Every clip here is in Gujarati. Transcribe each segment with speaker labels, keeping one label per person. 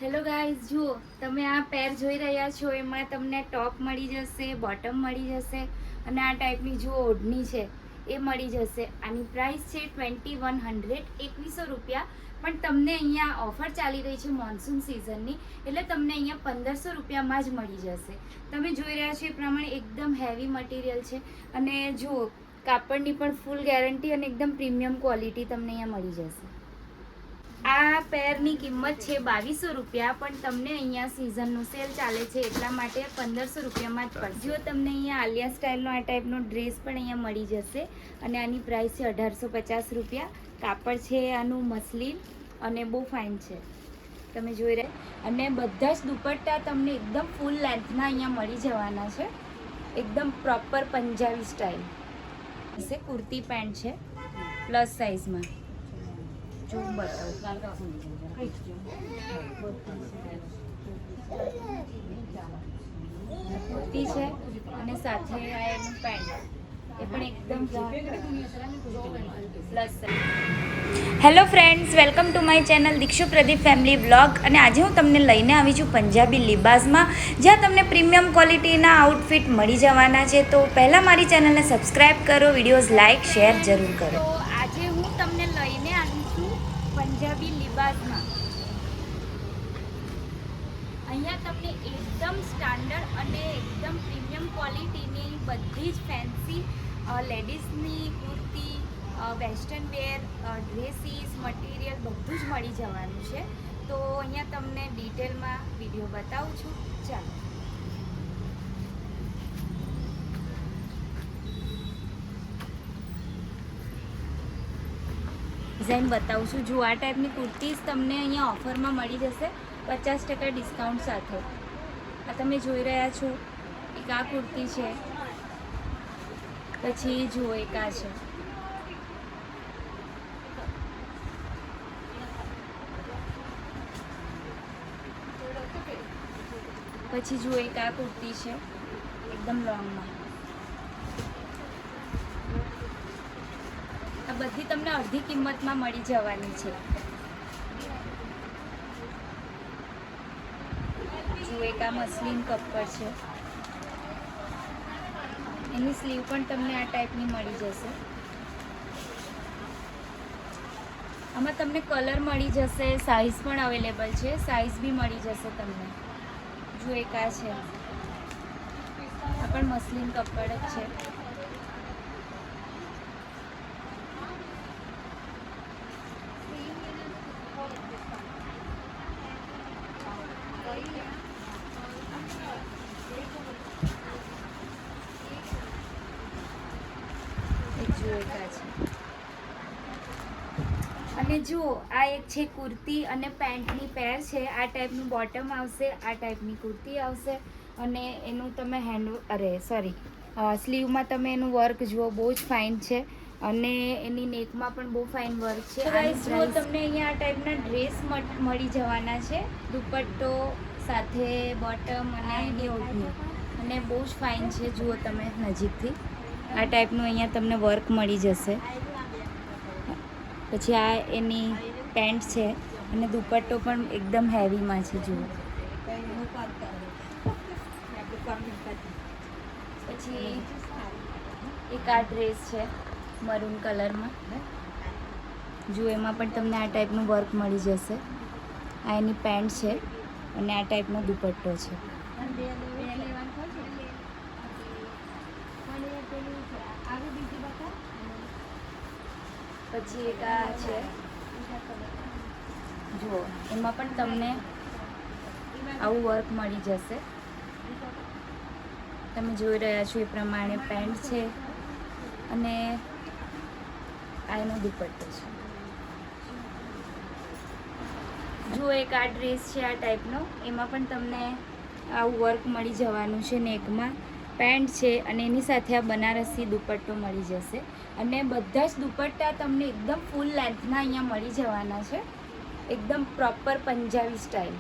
Speaker 1: હેલો ગાઈઝ, જુઓ તમે આ પેર જોઈ રહ્યા છો, એમાં તમને ટોપ મળી જશે, બોટમ મળી જશે અને આ ટાઈપની જુઓ ઓઢણી છે એ મળી જશે. આની પ્રાઇસ છે 2100, 2100 રૂપિયા. પણ તમને અહીંયા ઓફર ચાલી રહી છે મોન્સૂન સિઝનની, એટલે તમને અહીંયા 1500 રૂપિયામાં જ મળી જશે. તમે જોઈ રહ્યા છો એ પ્રમાણે એકદમ હેવી મટીરિયલ છે અને જુઓ કાપડની પણ ફૂલ ગેરંટી અને એકદમ પ્રીમિયમ ક્વોલિટી તમને અહીંયા મળી જશે. આ પેરની કિંમત છે 2200 રૂપિયા, પણ તમને અહીંયા સિઝનનું સેલ ચાલે છે એટલા માટે 1500 રૂપિયામાં જ પડશે. જો તમને અહીંયા આલિયા સ્ટાઇલનો આ ટાઈપનો ડ્રેસ પણ અહીંયા મળી જશે અને આની પ્રાઇસ છે 1850 રૂપિયા. કાપડ છે આનું મસલિન અને બહુ ફાઇન છે, તમે જોઈ રહ્યા. અને બધા જ દુપટ્ટા તમને એકદમ ફૂલ લેન્થના અહીંયા મળી જવાના છે, એકદમ proper Punjabi style. Kurti pant છે પ્લસ સાઇઝમાં. કુર્તી છે અને સાથે આ એનું પેન્ટ એ પણ એકદમ plus. Hello friends, welcome to my channel Dikshu Pradeep family vlog. અને આજે હું તમને લઈને આવી છું પંજાબી લિબાસમાં, જ્યાં તમને પ્રીમિયમ ક્વોલિટીના આઉટફિટ મળી જવાના છે. તો પહેલાં મારી ચેનલને સબસ્ક્રાઈબ કરો, વિડીયોઝ લાઇક શેર જરૂર કરો. તો આજે હું તમને લઈને આવી છું પંજાબી લિબાસમાં. અહીંયા તમને એકદમ સ્ટાન્ડર્ડ અને એકદમ પ્રીમિયમ ક્વોલિટીની બધી જ ફેન્સી લેડીઝની kurti, western wear, dresses, material બધું જ મળી જવાનું છે. તો અહીંયા તમને ડિટેલમાં વિડીયો બતાવું છું, ચાલો. ડિઝાઇન બતાવું છું. જો આ ટાઈપની કુર્તીઝ તમને અહીંયા ઓફરમાં મળી જશે 50% ડિસ્કાઉન્ટ સાથે. આ તમે જોઈ રહ્યા છો, એક આ કુર્તી છે, પછી જુઓ એક આ છે. પછી જુઓ એક આ કુર્તી છે એકદમ લોંગમાં. આ બધી તમને અડધી કિંમતમાં મળી જવાની છે. જુઓ એક આ મસલિન કપડ છે, એની સ્લીવ પણ તમને આ ટાઈપની મળી જશે. આમાં તમને કલર મળી જશે, સાઇઝ પણ અવેલેબલ છે, સાઇઝ બી મળી જશે તમને. જો એક આ છે, આ પણ મસલિન કપડ જ છે. અને જુઓ આ એક છે કુર્તી અને પેન્ટની પેર છે. આ ટાઈપનું બોટમ આવશે, આ ટાઈપની કુર્તી આવશે અને એનું તમે સ્લીવમાં તમે એનું વર્ક જુઓ, બહુ જ ફાઇન છે અને એની નેકમાં પણ બહુ ફાઇન વર્ક છે. જુઓ તમને અહીંયા આ ટાઈપના ડ્રેસ મળી જવાના છે, દુપટ્ટો સાથે બોટમ અને એની ઓઢણી, અને બહુ જ ફાઇન છે. જુઓ તમે નજીકથી આ ટાઈપનું અહીંયા તમને વર્ક મળી જશે. પછી આ એની પેન્ટ છે અને દુપટ્ટો પણ એકદમ હેવીમાં છે. જુઓ પછી એક આ ડ્રેસ છે મરૂન કલરમાં. જુઓ એમાં પણ તમને આ ટાઈપનું વર્ક મળી જશે. આ એની પેન્ટ છે અને આ ટાઈપનો દુપટ્ટો છે. પછી એક આ છે, જુઓ એમાં પણ તમને આવું વર્ક મળી જશે. તમે જોઈ રહ્યા છો એ પ્રમાણે પેન્ટ છે અને આ એનો દુપટ્ટો છે. જુઓ એક આ ડ્રેસ છે આ ટાઈપનો, એમાં પણ તમને આવું વર્ક મળી જવાનું છે. નેકમાં પેન્ટ છે અને એની સાથે આ બનારસી દુપટ્ટો મળી જશે. અને બધા જ દુપટ્ટા તમને એકદમ ફૂલ લેન્થના અહીંયા મળી જવાના છે, એકદમ proper Punjabi style.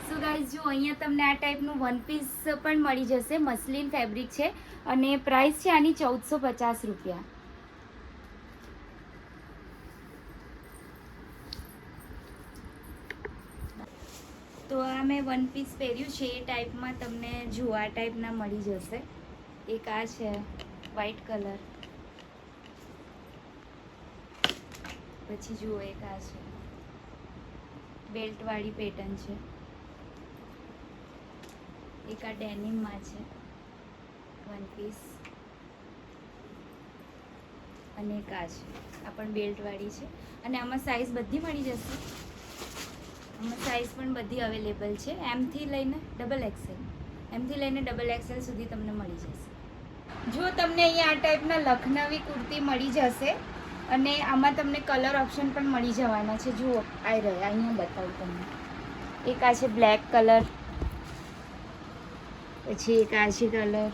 Speaker 1: So guys, જો અહીંયા તમને આ ટાઈપનું વન પીસ પણ મળી જશે, મસલિન ફેબ્રિક છે અને પ્રાઇસ છે આની 1450 રૂપિયા. તો આ મેં વન પીસ પહેર્યું છે એ ટાઈપમાં તમને જુઓ આ ટાઈપના મળી જશે. એક આ છે વ્હાઈટ કલર, પછી જુઓ એક આ છે બેલ્ટવાળી પેટર્ન છે, એક આ ડેનિમમાં છે વન પીસ, અને એક આ છે આ પણ બેલ્ટવાળી છે. અને આમાં સાઇઝ બધી મળી જશે. આમાં સાઇઝ પણ બધી અવેલેબલ છે, એમથી લઈને ડબલ એક્સેલ, એમથી લઈને ડબલ એક્સેલ સુધી તમને મળી જશે. જો તમને અહીંયા આ ટાઈપના લખનવી કુર્તી મળી જશે અને આમાં તમને કલર ઓપ્શન પણ મળી જવાના છે. જુઓ આવી રહ્યા, અહીંયા બતાવું તમને. એક આ છે બ્લેક કલર, પછી એક આ છે colour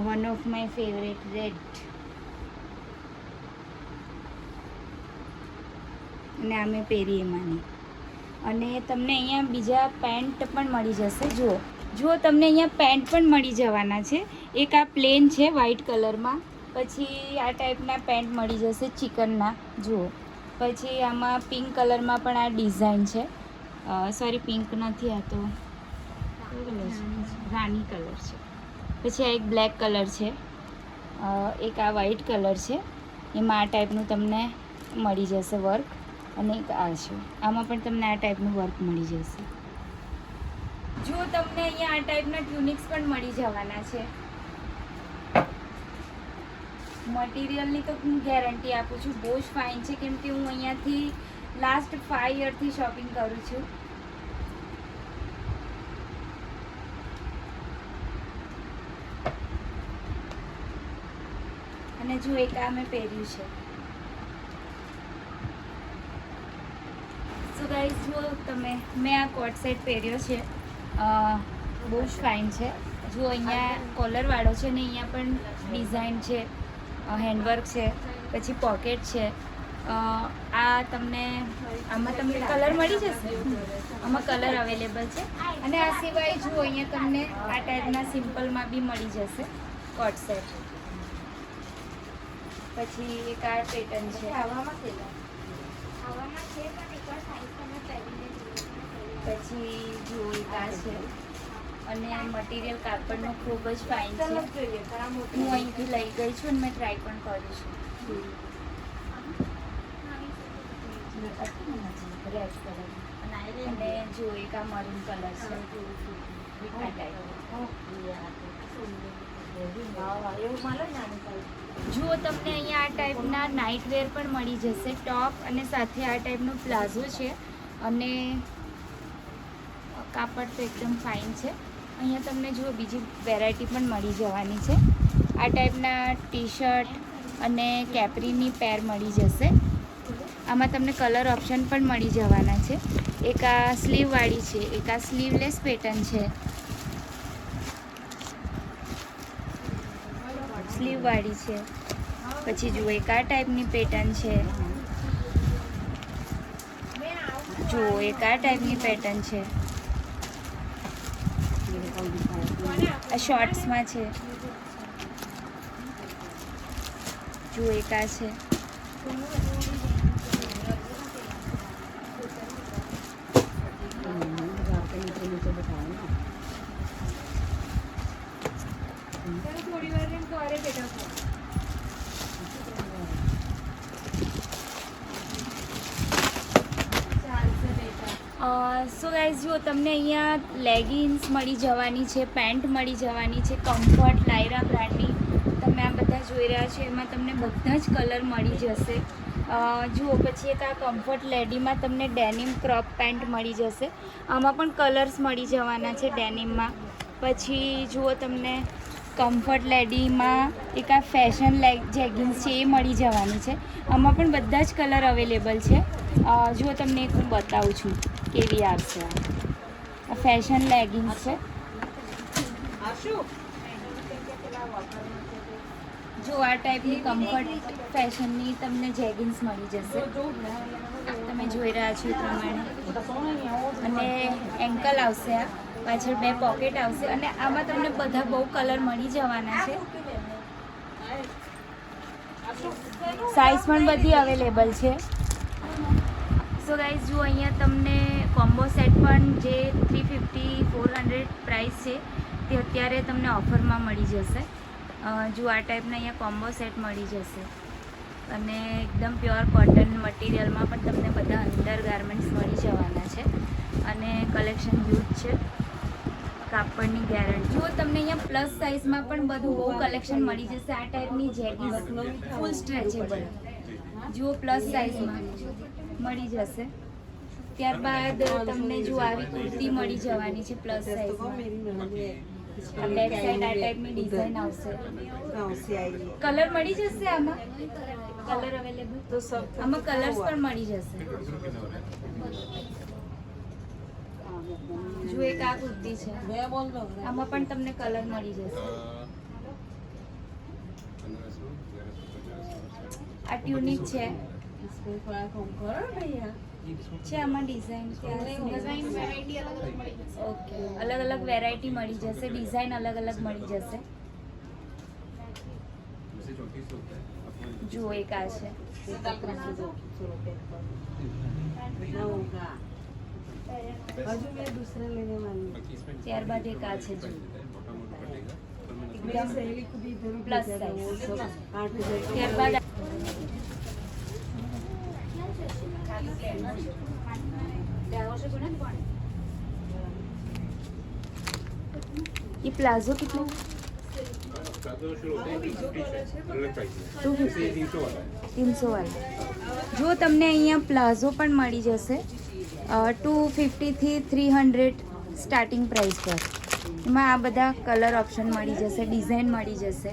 Speaker 1: one of my favourite red, અને આ મેં પહેરી એમાંની. અને તમને અહીંયા બીજા પેન્ટ પણ મળી જશે. જુઓ તમને અહીંયા પેન્ટ પણ મળી જવાના છે. એક આ પ્લેન છે વ્હાઈટ કલરમાં, પછી આ ટાઈપના પેન્ટ મળી જશે ચિકનના. જુઓ પછી આમાં પિંક કલરમાં પણ આ ડિઝાઇન છે, સોરી પિંક નથી, આ તો રાની કલર છે. પછી આ એક બ્લેક કલર છે, એક આ વ્હાઈટ કલર છે, એમાં આ ટાઈપનું તમને મળી જશે વર્ક, અને એક આ છે આમાં પણ તમને આ ટાઈપનું વર્ક મળી જશે. જો તમને અહીંયા આ ટાઈપના ટ્યુનિક્સ પણ મળી જવાના છે. મટીરિયલની તો હું ગેરંટી આપું છું, બહુ જ ફાઇન છે, કેમ કે હું અહીંયાથી લાસ્ટ 5 યરથી શોપિંગ કરું છું. અને જો એક આ મેં પહેર્યું છે. સો ગાઈઝ જુઓ તમે, મેં આ કોટ સેટ પહેર્યો છે, બહુ જ ફાઇન છે. જો અહીંયા કોલરવાળો છે ને અહીંયા પણ ડિઝાઇન છે, હેન્ડવર્ક છે, પછી પોકેટ છે. આ તમને આમાં તમને કલર મળી જશે, આમાં કલર અવેલેબલ છે. અને આ સિવાય જુઓ અહીંયા તમને આ ટાઈપના સિમ્પલમાં બી મળી જશે કોટ સેટ. પછી એક આ પેટર્ન છે, પછી જુઓ એક આ છે, અને મટીરિયલ કાપડનું ખૂબ જ ફાઇન છે. હું અહીંથી લઈ ગઈ છું અને મેં ટ્રાય પણ કર્યું છે. રેડ કલર, અને જો એક આ મરૂન કલર છે, આ ટાઈપ. જુઓ તમને અહીંયા આ ટાઈપના નાઇટ વેર પણ મળી જશે, ટોપ અને સાથે આ ટાઈપનું પ્લાઝો છે, અને કાપડ તો એકદમ ફાઇન છે. અહીંયા તમને જુઓ બીજી વેરાયટી પણ મળી જવાની છે. આ ટાઈપના ટી શર્ટ અને કેપરીની પેર મળી જશે. આમાં તમને કલર ઓપ્શન પણ મળી જવાના છે. એક આ સ્લીવવાળી છે, એક આ સ્લીવલેસ પેટર્ન છે, સ્લીવવાળી છે. પછી જુઓ એક આ ટાઈપની પેટર્ન છે, જુઓ એક આ ટાઈપની પેટર્ન છે, આ શોર્ટ્સમાં છે. જુઓ એક આ છે, સો ગાઈઝ જુઓ તમને અહીંયા લેગિન્સ મળી જવાની છે, પેન્ટ મળી જવાની છે, કમ્ફર્ટ લાયરા બ્રાન્ડની. તમે આ બધા જોઈ રહ્યા છો એમાં તમને બધા જ કલર મળી જશે. જુઓ પછી એક આ કમ્ફર્ટ લેડીમાં તમને ડેનિમ ક્રોપ પેન્ટ મળી જશે. આમાં પણ કલર્સ મળી જવાના છે ડેનિમમાં. પછી જુઓ તમને કમ્ફર્ટ લેડીમાં એક આ ફેશન જેગિન્સ છે એ મળી જવાની છે. આમાં પણ બધા જ કલર અવેલેબલ છે. જુઓ તમને એક હું બતાવું છું કેવી આવશે. આ ફેશન લેગિન્સ છે. જો આ ટાઈપની કમ્ફર્ટ ફેશનની તમને જેગિન્સ મળી જશે, તમે જોઈ રહ્યા છો એ પ્રમાણે. અને એન્કલ આવશે, આ પાછળ 2 પોકેટ આવશે, અને આમાં તમને બધા બહુ કલર મળી જવાના છે. સાઇઝ પણ બધી અવેલેબલ છે. સો ગાઈઝ જો અહીંયા તમને કોમ્બો સેટ પણ જે 350-400 પ્રાઇસ છે તે અત્યારે તમને ઓફરમાં મળી જશે. જો આ ટાઈપના અહીંયા કોમ્બો સેટ મળી જશે અને એકદમ પ્યોર કોટન મટીરિયલમાં પણ તમને બધા અંડર ગાર્મેન્ટ્સ મળી જવાના છે અને કલેક્શન યુઝ છે, કાપડની ગેરંટી. જો તમને અહીંયા પ્લસ સાઇઝમાં પણ બધું બહુ કલેક્શન મળી જશે. આ ટાઈપની જેગીસ ફૂલ સ્ટ્રેચેબલ જુઓ પ્લસ સાઇઝમાં મળી જશે. ત્યારબાદ તમને જો આવી કુર્તી મળી જવાની છે પ્લસ સાઇઝમાં. આ બેક સાઈડ આ ટાઈપની ડિઝાઇન આવશે. કલર મળી જશે આમાં, કલર અવેલેબલ આમાં કલર્સ પણ મળી જશે. જો એક આ કુર્તી છે, આમાં પણ તમને કલર મળી જશે. આ ટ્યુનિક છે આમાં ડિઝાઇન ઓકે અલગ અલગ વેરાયટી મળી જશે, ડિઝાઇન અલગ અલગ મળી જશે. જુઓ એક આ છે, ત્યારબાદ એક આ છે જો એકદમ પ્લસ સાઇઝ. ત્યારબાદ ये प्लाजो कितने 300 वाला. जो તમને અહીંયા પ્લાઝો પણ મળી જશે 250 થી 300 સ્ટાર્ટિંગ પ્રાઇસ પર. એમાં આ બધા કલર ઓપ્શન મળી જશે, ડિઝાઇન મળી જશે,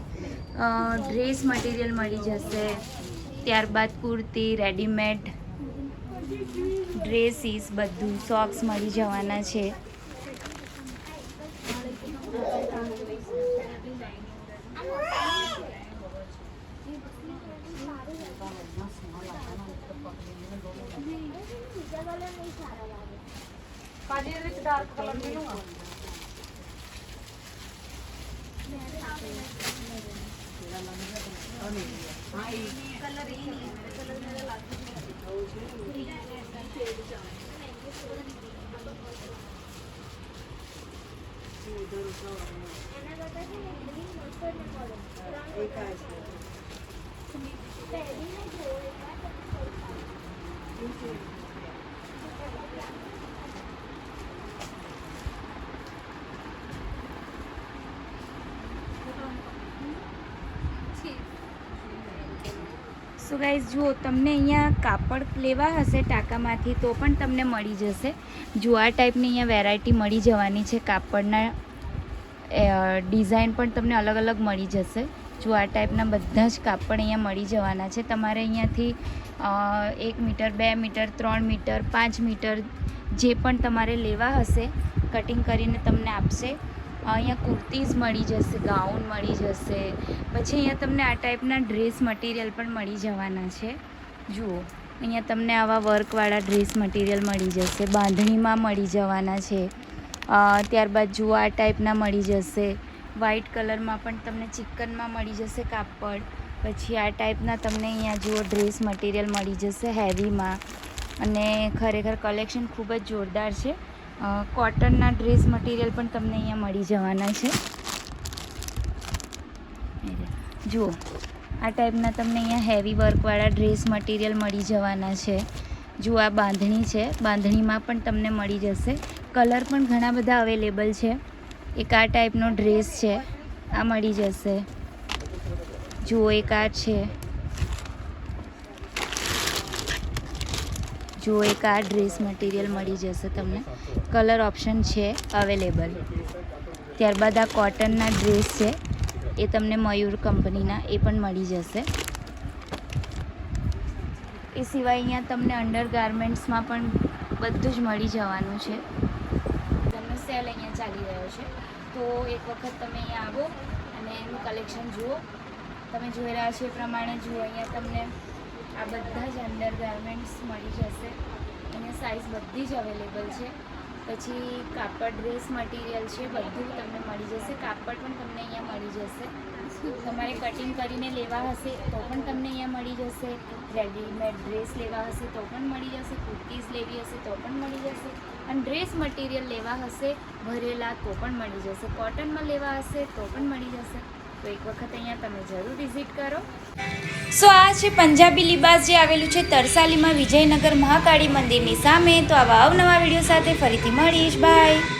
Speaker 1: ડ્રેસ મટીરિયલ મળી જશે. ત્યારબાદ કુર્તી, રેડીમેડ ડ્રેસીસ, બધું સોક્સ મળી જવાના છે. સો ગાઈઝ જુઓ તમને અહીંયા કાપડ લેવા હશે ટાંકામાંથી તો પણ તમને મળી જશે. જો આ ટાઈપની અહીંયા વેરાયટી મળી જવાની છે. કાપડના ડિઝાઇન પણ તમને અલગ અલગ મળી જશે. જો આ ટાઈપના બધા જ કાપડ અહીંયા મળી જવાના છે. તમારે અહીંયાથી 1 મીટર, 2 મીટર, 3 મીટર, 5 મીટર જે પણ તમારે લેવા હશે કટિંગ કરીને તમને આપશે. અહીંયા કુર્તીઝ મળી જશે, ગાઉન મળી જશે. પછી અહીંયા તમને આ ટાઈપના ડ્રેસ મટીરિયલ પણ મળી જવાના છે. જુઓ અહીંયા તમને આવા વર્કવાળા ડ્રેસ મટીરિયલ મળી જશે, બાંધણીમાં મળી જવાના છે. ત્યારબાદ જુઓ આ ટાઈપના મળી જશે. વ્હાઇટ કલરમાં પણ તમને ચિકનમાં મળી જશે કાપડ. પછી આ ટાઈપના તમને અહીંયા જુઓ ડ્રેસ મટીરિયલ મળી જશે હેવીમાં. અને ખરેખર કલેક્શન ખૂબ જ જોરદાર છે. કોટનના ડ્રેસ મટીરિયલ પણ તમને અહીંયા મળી જવાના છે. જુઓ આ ટાઈપના તમને અહીંયા હેવી વર્કવાળા ડ્રેસ મટીરિયલ મળી જવાના છે. જુઓ આ બાંધણી છે, બાંધણીમાં પણ તમને મળી જશે. કલર પણ ઘણા બધા અવેલેબલ છે. એક આ ટાઈપનો ડ્રેસ છે, આ મળી જશે. જુઓ એક આ છે, જુઓ એક આ ડ્રેસ મટીરિયલ મળી જશે તમને. કલર ઓપ્શન છે અવેલેબલ. ત્યારબાદ આ કોટનના ડ્રેસ છે, એ તમને મયુર કંપનીના એ પણ મળી જશે. એ સિવાય અહીંયા તમને અંડર ગાર્મેન્ટ્સમાં પણ બધું જ મળી જવાનું છે. તમને સેલ અહીંયા ચાલી રહ્યો છે તો એક વખત તમે અહીંયા આવો અને એનું કલેક્શન જુઓ. તમે જોઈ રહ્યા છો એ પ્રમાણે જુઓ અહીંયા તમને આ બધા જ અંડર ગાર્મેન્ટ્સ મળી જશે. અહીંયા સાઇઝ બધી જ અવેલેબલ છે. પછી કાપડ ડ્રેસ મટીરિયલ છે બધું તમને મળી જશે. કાપડ પણ તમને અહીંયા મળી જશે. તમારે કટિંગ કરીને લેવા હશે તો પણ તમને અહીંયા મળી જશે. રેડીમેડ ડ્રેસ લેવા હશે તો પણ મળી જશે. કુર્તીઝ લેવી હશે તો પણ મળી જશે. અને ડ્રેસ મટીરિયલ લેવા હશે ભરેલા તો પણ મળી જશે. કોટનમાં લેવા હશે તો પણ મળી જશે. તો એક વખત અહીંયા તમે જરૂર વિઝિટ કરો. સો આ છે પંજાબી લિબાસ જે આવેલું છે તરસાલીમાં, વિજયનગર મહાકાળી મંદિરની સામે. તો આવા અવનવા વિડીયો સાથે ફરીથી મળીશ. બાય.